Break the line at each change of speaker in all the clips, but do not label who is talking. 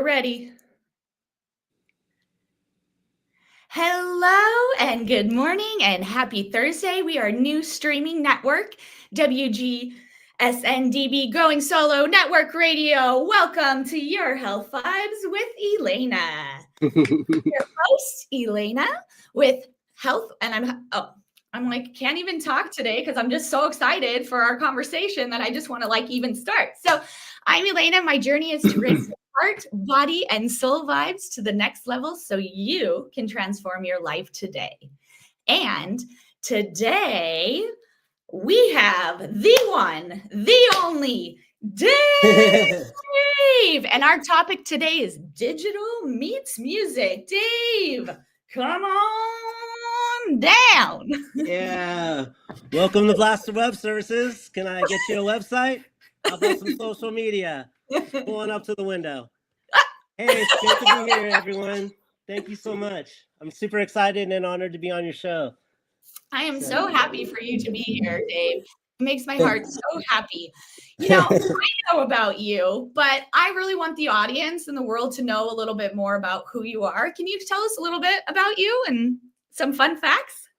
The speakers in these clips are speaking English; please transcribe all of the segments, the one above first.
ready. Hello and good morning and happy Thursday. We are new streaming network, WGSN-DB Going Solo Network Radio. Welcome to your Health Vibes with Elana. Your host, Elana, with health, and I'm like, can't even talk today because I'm just so excited for our conversation that I just want to even start. So I'm Elana. My journey is to raise heart, body, and soul vibes to the next level so you can transform your life today. And today we have the one, the only, Dave. And our topic today is digital meets music. Dave, come on down.
Yeah. Welcome to Blaster Web Services. Can I get you a website? How about some social media? Pulling up to the window. Hey, it's great to be here, everyone. Thank you so much. I'm super excited and honored to be on your show.
I am so happy for you to be here, Dave. It makes my heart so happy. I know about you, but I really want the audience and the world to know a little bit more about who you are. Can you tell us a little bit about you and some fun facts?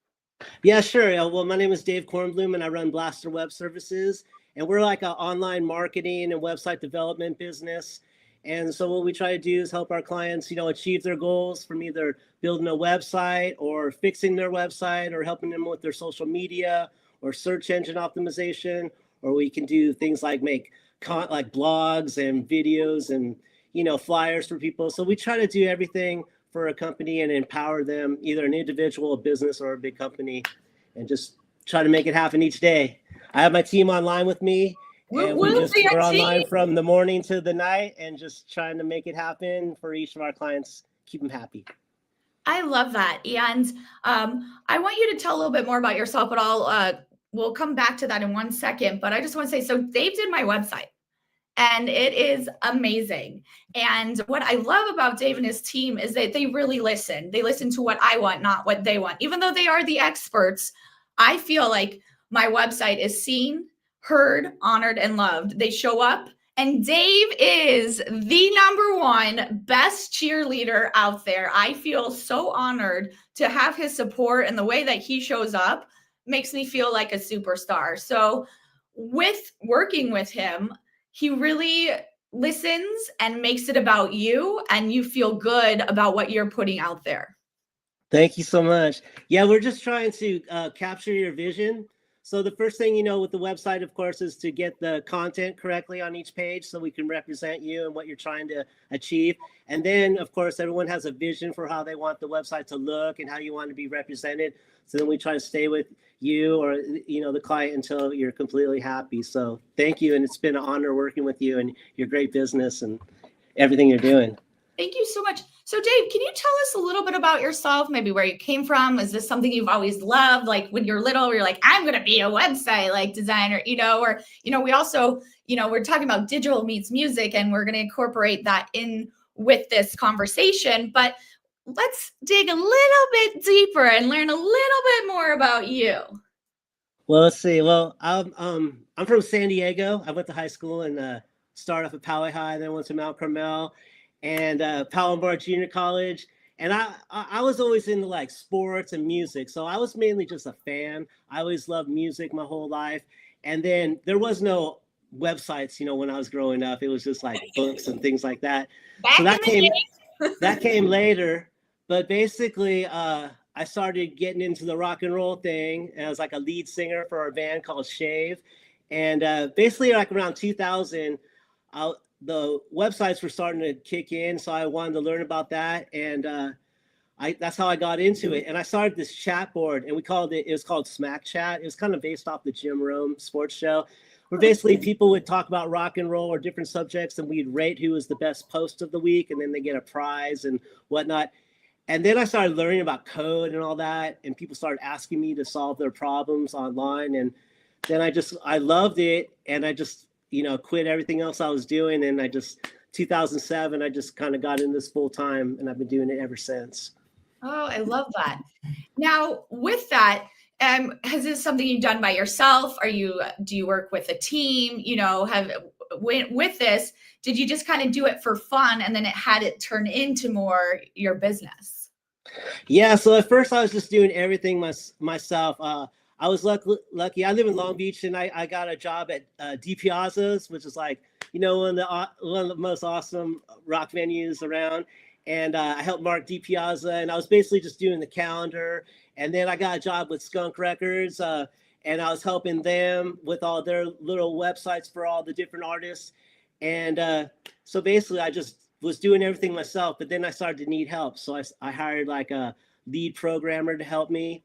Yeah, sure. Well, my name is Dave Cornblum, and I run Blaster Web Services. And we're like an online marketing and website development business. And so what we try to do is help our clients, achieve their goals from either building a website or fixing their website or helping them with their social media or search engine optimization. Or we can do things like make like blogs and videos and, flyers for people. So we try to do everything for a company and empower them, either an individual, a business, or a big company, and just try to make it happen each day. I have my team online with me, and we're online from the morning to the night and just trying to make it happen for each of our clients, keep them happy.
I love that. And I want you to tell a little bit more about yourself, but we'll come back to that in 1 second. But I just want to say, so Dave did my website. And it is amazing. And what I love about Dave and his team is that they really listen. They listen to what I want, not what they want. Even though they are the experts, I feel like my website is seen, heard, honored, and loved. They show up. And Dave is the #1 best cheerleader out there. I feel so honored to have his support, and the way that he shows up makes me feel like a superstar. So with working with him, he really listens and makes it about you, and you feel good about what you're putting out there.
Thank you so much. Yeah, we're just trying to capture your vision. So the first thing, with the website, of course, is to get the content correctly on each page so we can represent you and what you're trying to achieve. And then, of course, everyone has a vision for how they want the website to look and how you want to be represented. So then we try to stay with you or, the client until you're completely happy. So thank you. And it's been an honor working with you and your great business and everything you're doing.
Thank you so much. So Dave, can you tell us a little bit about yourself, maybe where you came from? Is this something you've always loved? Like when you're little, you're like, I'm going to be a website designer, or, we also, we're talking about digital meets music, and we're going to incorporate that in with this conversation. But let's dig a little bit deeper and learn a little bit more about you.
Well, let's see. Well, I'm from San Diego. I went to high school and started off at Poway High, then went to Mount Carmel and Palomar Junior College. And I was always into sports and music. So I was mainly just a fan. I always loved music my whole life. And then there was no websites, when I was growing up. It was just books and things like that. So that came later. But basically, I started getting into the rock and roll thing. And I was a lead singer for a band called Shave. And basically around 2000, the websites were starting to kick in, so I wanted to learn about that, and that's how I got into it. And I started this chat board, and it was called Smack Chat. It was kind of based off the Jim Rome sports show, where basically people would talk about rock and roll or different subjects, and we'd rate who was the best post of the week, and then they get a prize and whatnot. And then I started learning about code and all that, and people started asking me to solve their problems online, and then I loved it, and I just quit everything else I was doing. And 2007, I just kind of got in this full time, and I've been doing it ever since.
Oh, I love that. Now with that, has this something you've done by yourself? Do you work with a team? with this, did you just kind of do it for fun and then it had it turn into more your business?
Yeah, so at first I was just doing everything myself. I was lucky. I live in Long Beach, and I got a job at D Piazza's, which is like, one of the most awesome rock venues around. And I helped Mark D Piazza, and I was basically just doing the calendar. And then I got a job with Skunk Records, and I was helping them with all their little websites for all the different artists. And so basically, I just was doing everything myself. But then I started to need help, so I hired like a lead programmer to help me.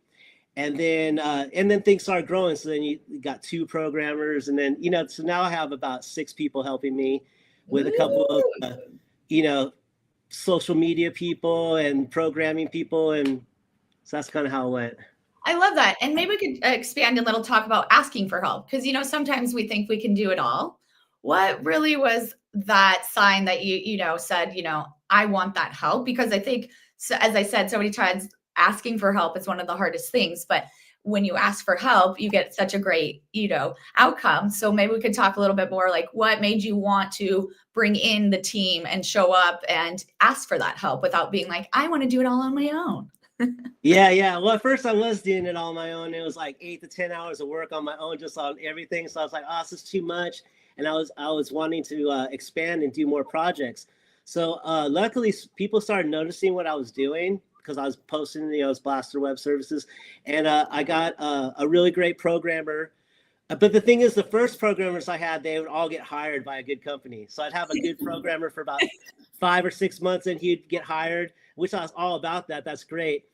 And then things started growing. So then you got 2 programmers, and then so now I have about 6 people helping me with a couple of social media people and programming people, and so that's kind of how it went.
I love that. And maybe we could expand a little, talk about asking for help, because sometimes we think we can do it all. What really was that sign that you said, I want that help? Because I think, so, as I said so many times, asking for help is one of the hardest things, but when you ask for help, you get such a great, outcome. So maybe we could talk a little bit more, like what made you want to bring in the team and show up and ask for that help without being like, I want to do it all on my own.
Yeah. Well, at first I was doing it all on my own. It was like 8 to 10 hours of work on my own, just on everything. So I was like, oh, this is too much. And I was wanting to expand and do more projects. So luckily, people started noticing what I was doing, because I was posting, those Blaster Web Services, and I got a really great programmer. But the thing is, the first programmers I had, they would all get hired by a good company. So I'd have a good programmer for about 5 or 6 months, and he'd get hired, which I was all about that. That's great.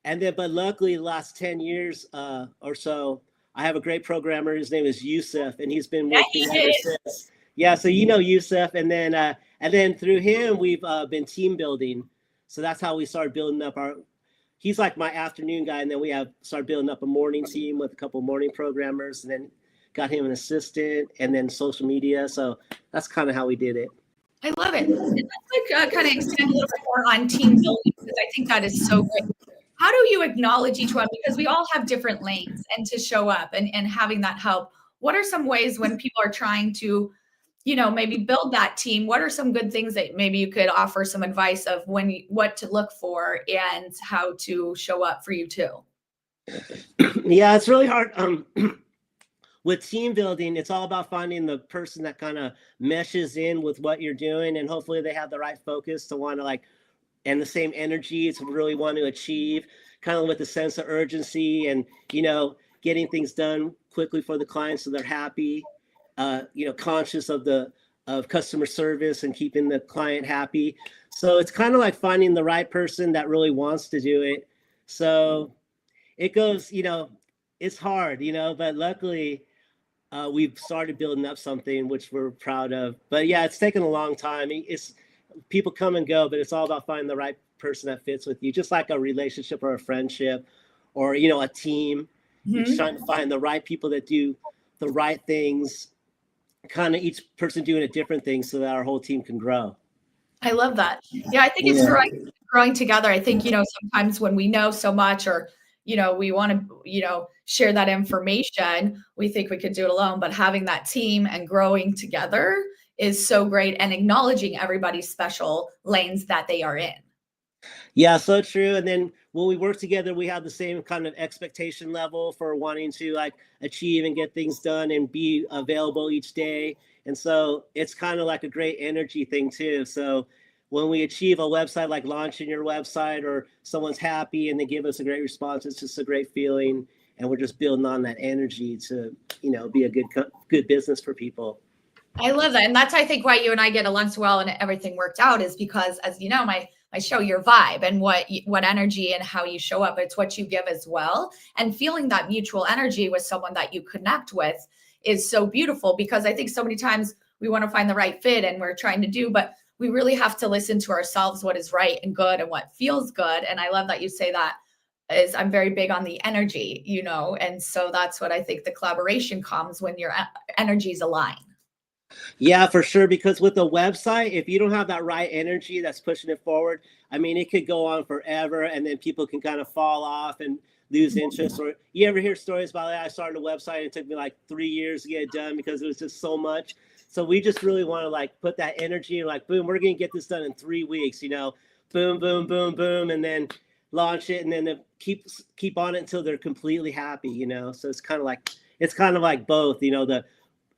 And then, but luckily, the last 10 years or so, I have a great programmer. His name is Yusuf, and he's been with me ever since. Yeah, so Yusuf, and then through him, we've been team building. So that's how we started building up he's like my afternoon guy. And then we started building up a morning team with a couple of morning programmers, and then got him an assistant, and then social media. So that's kind of how we did it.
I love it. And let's like kind of expand a little bit more on team building, because I think that is so great. How do you acknowledge each one? Because we all have different lanes, and to show up and having that help. What are some ways when people are trying to maybe build that team? What are some good things that maybe you could offer some advice of what to look for and how to show up for you too?
Yeah, it's really hard. With team building, it's all about finding the person that kind of meshes in with what you're doing, and hopefully they have the right focus to want to and the same energy to really want to achieve, kind of with a sense of urgency, and getting things done quickly for the client so they're happy. Conscious of customer service and keeping the client happy. So it's kind of like finding the right person that really wants to do it. So it goes, it's hard, but luckily we've started building up something which we're proud of. But yeah, it's taken a long time. It's people come and go, but it's all about finding the right person that fits with you, just like a relationship or a friendship or, a team. Mm-hmm. You're trying to find the right people that do the right things, kind of each person doing a different thing so that our whole team can grow.
I love that. Yeah, I think it's growing together. I think, sometimes when we know so much, or, we want to, share that information, we think we could do it alone, but having that team and growing together is so great, and acknowledging everybody's special lanes that they are in.
Yeah, so true. And then when we work together, we have the same kind of expectation level for wanting to achieve and get things done and be available each day. And so it's kind of like a great energy thing too. So when we achieve a website, like launching your website, or someone's happy and they give us a great response, it's just a great feeling. And we're just building on that energy to, be a good business for people.
I love that. And that's, I think, why you and I get along so well and everything worked out, is because, as you know, my show, your vibe and what energy and how you show up, it's what you give as well. And feeling that mutual energy with someone that you connect with is so beautiful, because I think so many times we want to find the right fit and we're trying to do, but we really have to listen to ourselves, what is right and good and what feels good. And I love that you say that. I'm very big on the energy, and so that's what I think the collaboration comes when your energies align.
Yeah, for sure. Because with a website, if you don't have that right energy that's pushing it forward, it could go on forever, and then people can kind of fall off and lose interest. Or you ever hear stories about I started a website and it took me like 3 years to get it done because it was just so much. So we just really want to like put that energy and like, boom, we're going to get this done in 3 weeks, you know, boom, boom, boom, boom, and then launch it, and then keep on it until they're completely happy, you know. So it's kind of like both, you know, the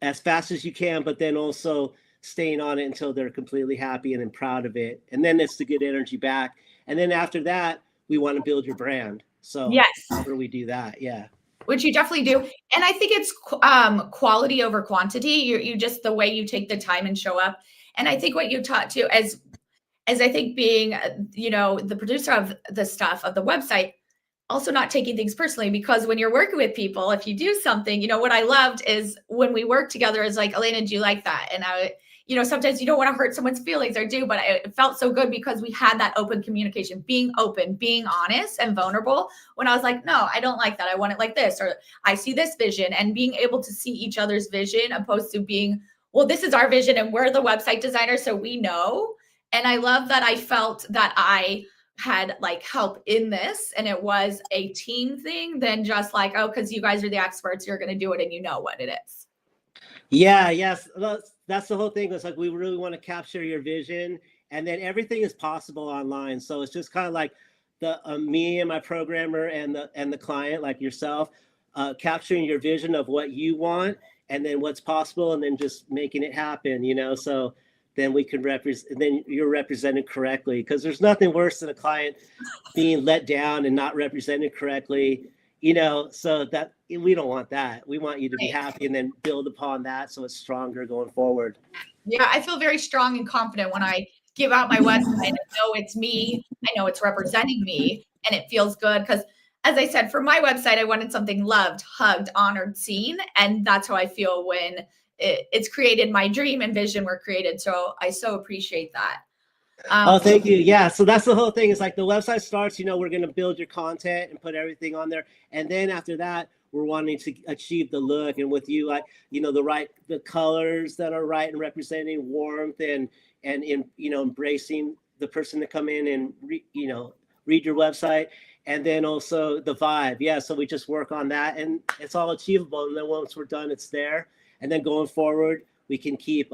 as fast as you can, but then also staying on it until they're completely happy and then proud of it. And then it's the good energy back. And then after that, we want to build your brand. So
yes,
after we do that, yeah.
Which you definitely do. And I think it's quality over quantity. You just the way you take the time and show up. And I think what you taught too, as I think being, you know, the producer of the stuff of the website, also not taking things personally, because when you're working with people, if you do something, you know, what I loved is when we work together is like, Elana, do you like that? And you know, sometimes you don't want to hurt someone's feelings or do, but it felt so good because we had that open communication, being open, being honest and vulnerable. When I was like, no, I don't like that. I want it like this, or I see this vision, and being able to see each other's vision opposed to being, well, this is our vision and we're the website designer, so we know. And I love that I felt that I had like help in this, and it was a team thing than just like, oh, because you guys are the experts, you're going to do it and you know what it is.
Yeah, yes. That's the whole thing. It's like we really want to capture your vision, and then everything is possible online. So it's just kind of like the me and my programmer and the client, like yourself, capturing your vision of what you want, and then what's possible, and then just making it happen. You know, so then we can represent. Then you're represented correctly, because there's nothing worse than a client being let down and not represented correctly. You know, so that we don't want that. We want you to be happy and then build upon that so it's stronger going forward.
Yeah, I feel very strong and confident when I give out my website. I know it's me. I know it's representing me, and it feels good because, as I said, for my website, I wanted something loved, hugged, honored, seen, and that's how I feel when it's created. My dream and vision were created, so I so appreciate that.
Oh, thank you. Yeah. So that's the whole thing. It's like the website starts, you know, we're going to build your content and put everything on there. And then after that, we're wanting to achieve the look, and with you, like, you know, the colors that are right and representing warmth and in, you know, embracing the person to come in and read your website. And then also the vibe. Yeah. So we just work on that, and it's all achievable. And then once we're done, it's there. And then going forward, we can keep,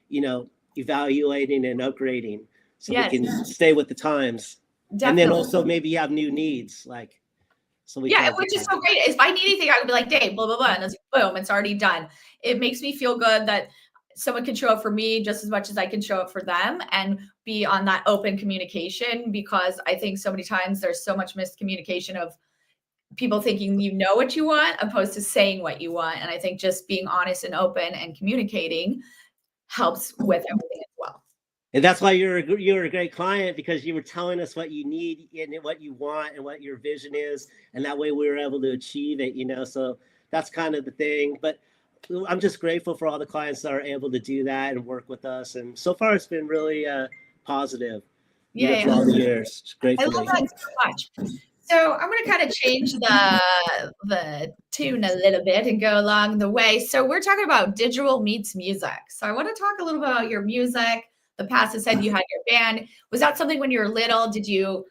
you know, evaluating and upgrading. So we can stay with the times. Definitely. And then also maybe you have new needs, like, so we
which is so great. If I need anything, I would be like, Dave, blah, blah, blah. And it's like, boom, it's already done. It makes me feel good that someone can show up for me just as much as I can show up for them, and be on that open communication, because I think so many times there's so much miscommunication of people thinking you know what you want opposed to saying what you want. And I think just being honest and open and communicating helps with everything as well.
And that's why you're a great client, because you were telling us what you need and what you want and what your vision is, and that way we were able to achieve it, you know. So that's kind of the thing. But I'm just grateful for all the clients that are able to do that and work with us, and so far it's been really positive.
Yeah,
for all the years. It's great.
I love that so much. So I'm going to kind of change the tune a little bit and go along the way. So we're talking about digital meets music. So I want to talk a little bit about your music. The past has said you had your band. Was that something when you were little? Did you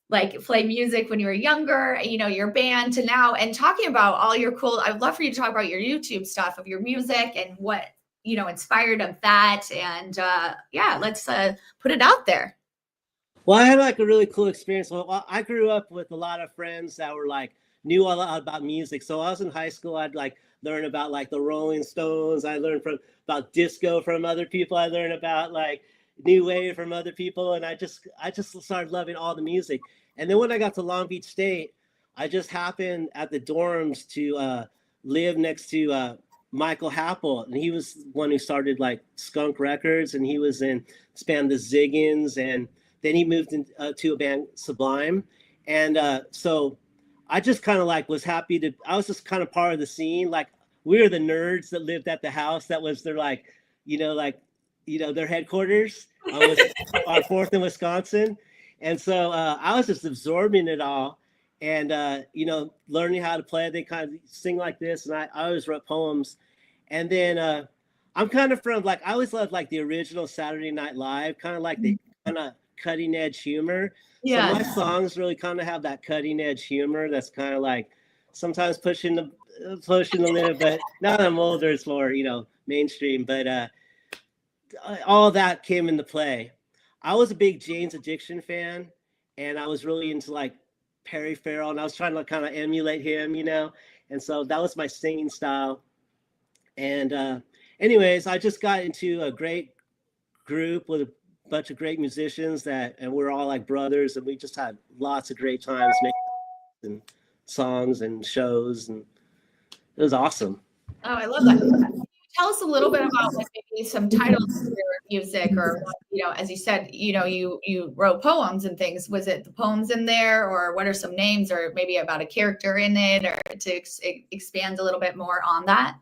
like play music when you were younger? You know, your band to now, and talking about all your cool. I'd love for you to talk about your YouTube stuff of your music and what, you know, inspired of that. And yeah, let's put it out there.
Well, I had like a really cool experience. Well, I grew up with a lot of friends that were like knew a lot about music. So I was in high school. I'd like learn about like the Rolling Stones. I learned about disco from other people. I learned about like new wave from other people, and I just started loving all the music. And then when I got to Long Beach State, I just happened at the dorms to live next to Michael Happel, and he was one who started like Skunk Records, and he was in Span the Ziggins, and then he moved into a band, Sublime. And so I just kind of like was happy I was just kind of part of the scene. Like, we were the nerds that lived at the house that was their like, their headquarters on 4th in Wisconsin. And so I was just absorbing it all, and, learning how to play. They kind of sing like this, and I always wrote poems. And then I'm kind of from like, I always loved like the original Saturday Night Live, kind of like the kind of cutting edge humor. Yeah. So my songs really kind of have that cutting edge humor that's kind of like sometimes pushing the limit, but now that I'm older, it's more, mainstream, but all that came into play. I was a big Jane's Addiction fan, and I was really into like Perry Farrell, and I was trying to kind of emulate him, and so that was my singing style. And anyways, I just got into a great group with a bunch of great musicians and we're all like brothers, and we just had lots of great times making songs and shows, and it was awesome.
Oh, I love that. Can you tell us a little bit about like maybe some titles of your music, or as you said, you wrote poems and things. Was it the poems in there, or what are some names, or maybe about a character in it, or to expand a little bit more on that?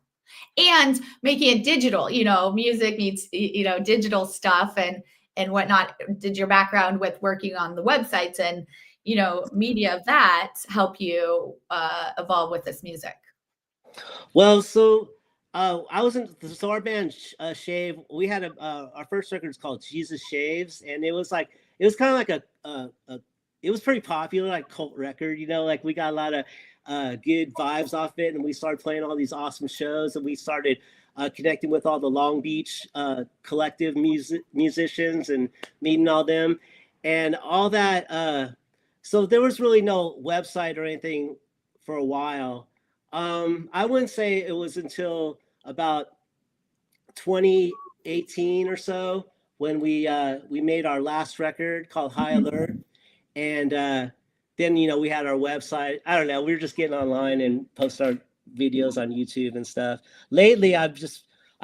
And making it digital, music needs, digital stuff and whatnot. Did your background with working on the websites and, media of that help you evolve with this music?
Well, so I was in our band Shave. We had our first record is called Jesus Shaves, and it was kind of like it was pretty popular, like cult record, like we got a lot of good vibes off it, and we started playing all these awesome shows, and we started connecting with all the Long Beach collective musicians and meeting all them and all that. So there was really no website or anything for a while. I wouldn't say it was until about 2018 or so when we made our last record called High Alert, and then we had our website. I don't know, we were just getting online and post our videos on YouTube and stuff. Lately, I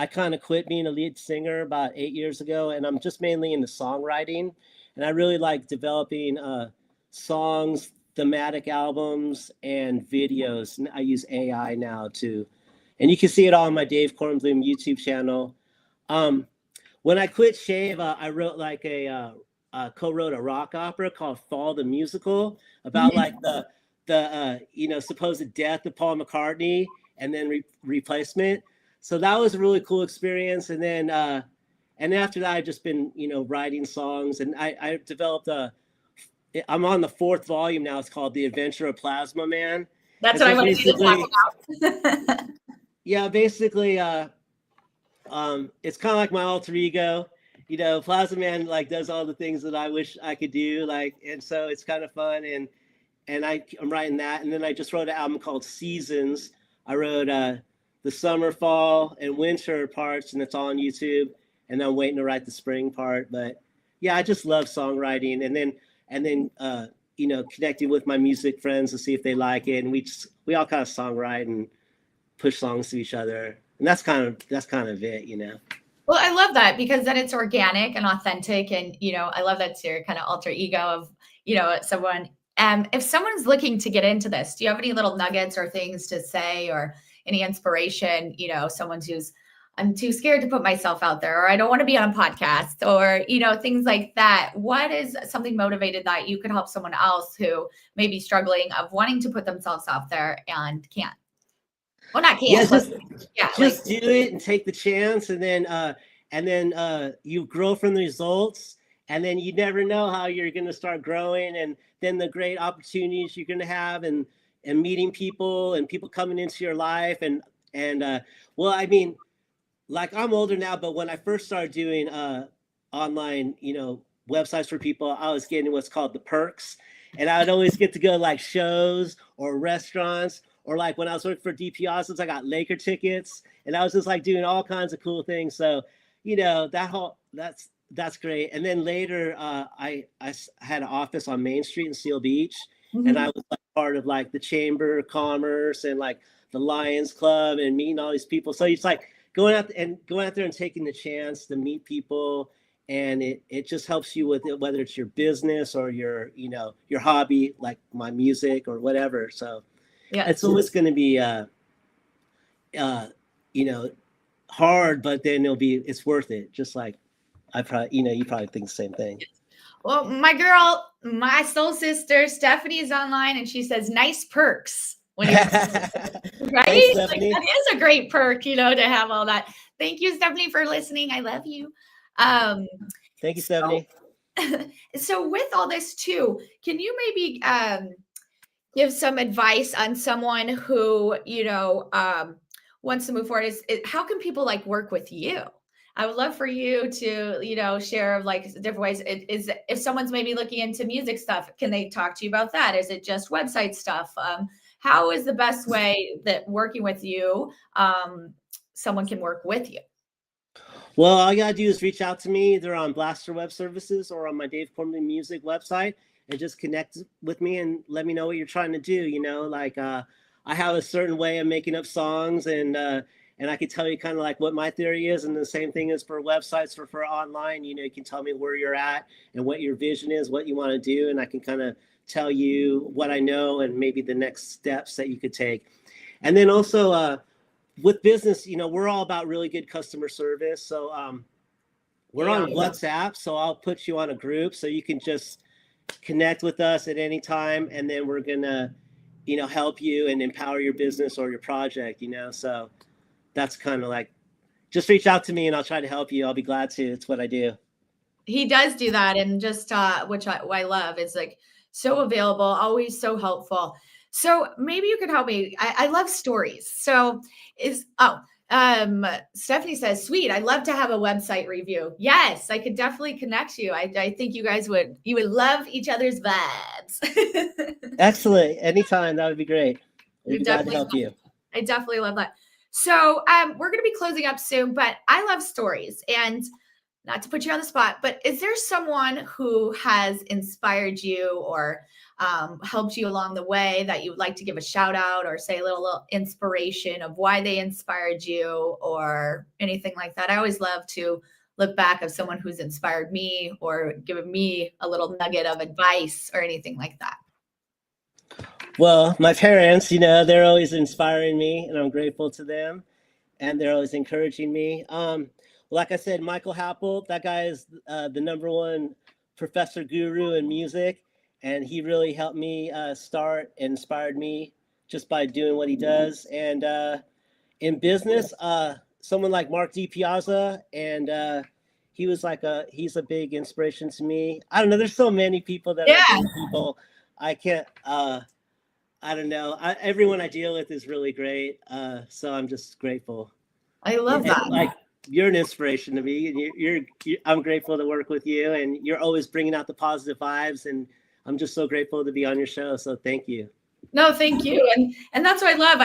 kind of quit being a lead singer about 8 years ago, and I'm just mainly into songwriting, and I really like developing songs, thematic albums, and videos. And I use AI now too, and you can see it all on my Dave Cornblum YouTube channel. When I quit Shave, I wrote like co-wrote a rock opera called Fall the Musical about like the supposed death of Paul McCartney and then replacement. So that was a really cool experience. And then after that, I've just been writing songs, and I developed I'm on the 4th volume now. It's called The Adventure of Plasma Man.
That's what I wanted you to talk about.
Yeah, basically, it's kind of like my alter ego. Plasma Man like does all the things that I wish I could do, and so it's kind of fun. And I'm writing that, and then I just wrote an album called Seasons. I wrote the summer, fall, and winter parts, and it's all on YouTube. And I'm waiting to write the spring part. But yeah, I just love songwriting, and then connecting with my music friends to see if they like it, and we all kind of songwrite and push songs to each other, and that's kind of it.
Well, I love that, because then it's organic and authentic, and I love that it's your kind of alter ego of someone. If someone's looking to get into this, do you have any little nuggets or things to say, or any inspiration? Someone who's, I'm too scared to put myself out there, or I don't want to be on a podcast, or, things like that. What is something motivated that you could help someone else who may be struggling of wanting to put themselves out there and can't? Well, not can't.
Just do it and take the chance, and then you grow from the results, and then you never know how you're going to start growing, and then the great opportunities you're going to have, and meeting people and people coming into your life, and well, I mean, like I'm older now, but when I first started doing online, websites for people, I was getting what's called the perks, and I would always get to go to like shows or restaurants, or like when I was working for DP Austin's, I got Laker tickets, and I was just like doing all kinds of cool things. So, that's great. And then later, I had an office on Main Street in Seal Beach, and I was like part of like the Chamber of Commerce and like the Lions Club and meeting all these people. So it's like going out there and taking the chance to meet people, and it just helps you with it, whether it's your business or your hobby, like my music or whatever. So yeah, it's always going to be hard, but then it's worth it. Just like I probably you probably think the same thing.
Well, my girl, my soul sister Stephanie is online, and she says nice perks. Right?
Thanks,
like, that is a great perk, to have all that. Thank you, Stephanie, for listening. I love you.
Thank you, Stephanie.
So with all this too, can you maybe give some advice on someone who, wants to move forward is how can people like work with you? I would love for you to, share like different ways. Is if someone's maybe looking into music stuff, can they talk to you about that? Is it just website stuff? How is the best way that working with you, someone can work with you?
Well, all you gotta do is reach out to me either on Blaster Web Services or on my Dave Cornblum Music website, and just connect with me and let me know what you're trying to do. I have a certain way of making up songs, and I can tell you kind of like what my theory is, and the same thing is for websites or for online. You can tell me where you're at and what your vision is, what you want to do, and I can kind of tell you what I know and maybe the next steps that you could take. And then also with business, we're all about really good customer service. So we're on WhatsApp, so I'll put you on a group so you can just connect with us at any time, and then we're gonna, help you and empower your business or your project. So that's kind of like, just reach out to me and I'll try to help you. I'll be glad to. It's what I do.
He does do that, and just which I love. It's like so available, always so helpful. So maybe you could help me. I love stories. So Stephanie says, sweet, I'd love to have a website review. Yes, I could definitely connect you. I think you would love each other's vibes.
Excellent. Anytime. That would be great. We'd be glad to help you.
I definitely love that. So we're going to be closing up soon, but I love stories, and not to put you on the spot, but is there someone who has inspired you or helped you along the way that you would like to give a shout out or say a little inspiration of why they inspired you or anything like that? I always love to look back of someone who's inspired me or given me a little nugget of advice or anything like that.
Well, my parents, they're always inspiring me, and I'm grateful to them, and they're always encouraging me. Like I said, Michael Happel, that guy is the #1 professor guru in music, and he really helped me start and inspired me just by doing what he does. And in business, someone like Mark D. Piazza, and he's a big inspiration to me. I don't know, there's so many people that are people. I can't, I don't know. Everyone I deal with is really great. So I'm just grateful.
I love that.
You're an inspiration to me, and I'm grateful to work with you, and you're always bringing out the positive vibes, and I'm just so grateful to be on your show. So thank you.
No, thank you. And that's what I love.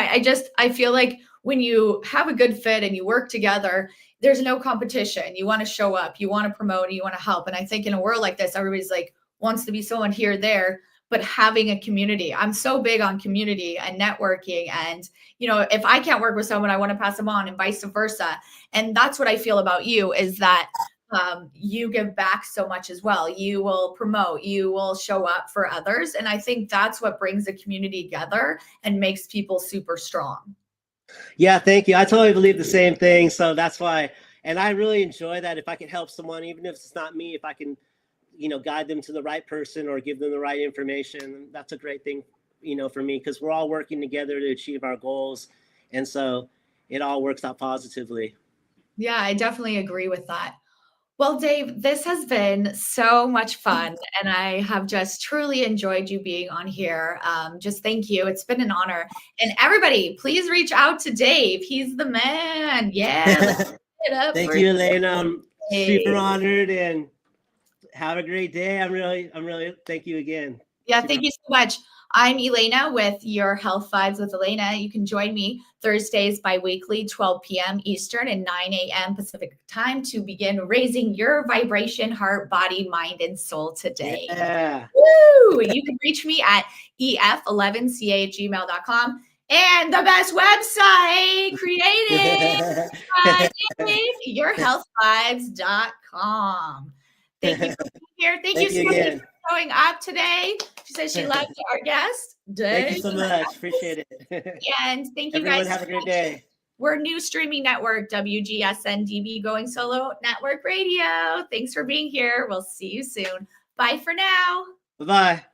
I feel like when you have a good fit and you work together, there's no competition. You want to show up, you want to promote, and you want to help. And I think in a world like this, everybody's like wants to be someone here, there, but having a community. I'm so big on community and networking. And, if I can't work with someone, I want to pass them on and vice versa. And that's what I feel about you is that you give back so much as well. You will promote, you will show up for others. And I think that's what brings the community together and makes people super strong.
Yeah, thank you. I totally believe the same thing. So that's why, and I really enjoy that if I can help someone, even if it's not me, if I can guide them to the right person or give them the right information. That's a great thing, for me, because we're all working together to achieve our goals. And so it all works out positively.
Yeah, I definitely agree with that. Well, Dave, this has been so much fun, and I have just truly enjoyed you being on here. Just thank you. It's been an honor. And everybody, please reach out to Dave. He's the man. Yeah.
Thank you, Elena. I'm super honored, and have a great day. I'm really, thank you again.
Yeah, thank you so much. I'm Elena with your Health Vibes with Elena. You can join me Thursdays bi-weekly, 12 p.m. Eastern and 9 a.m. Pacific time to begin raising your vibration, heart, body, mind, and soul today.
Yeah.
Woo! You can reach me at ef11ca@gmail.com. And the best website created by yourhealthvibes.com. Thank you for being here. Thank you so much for showing up today. She says she loved our guest.
Thank you so much. Appreciate it.
And thank you
Everyone
guys.
Have a great day.
We're new streaming network, WGSN-DB Going Solo Network Radio. Thanks for being here. We'll see you soon. Bye for now.
Bye-bye.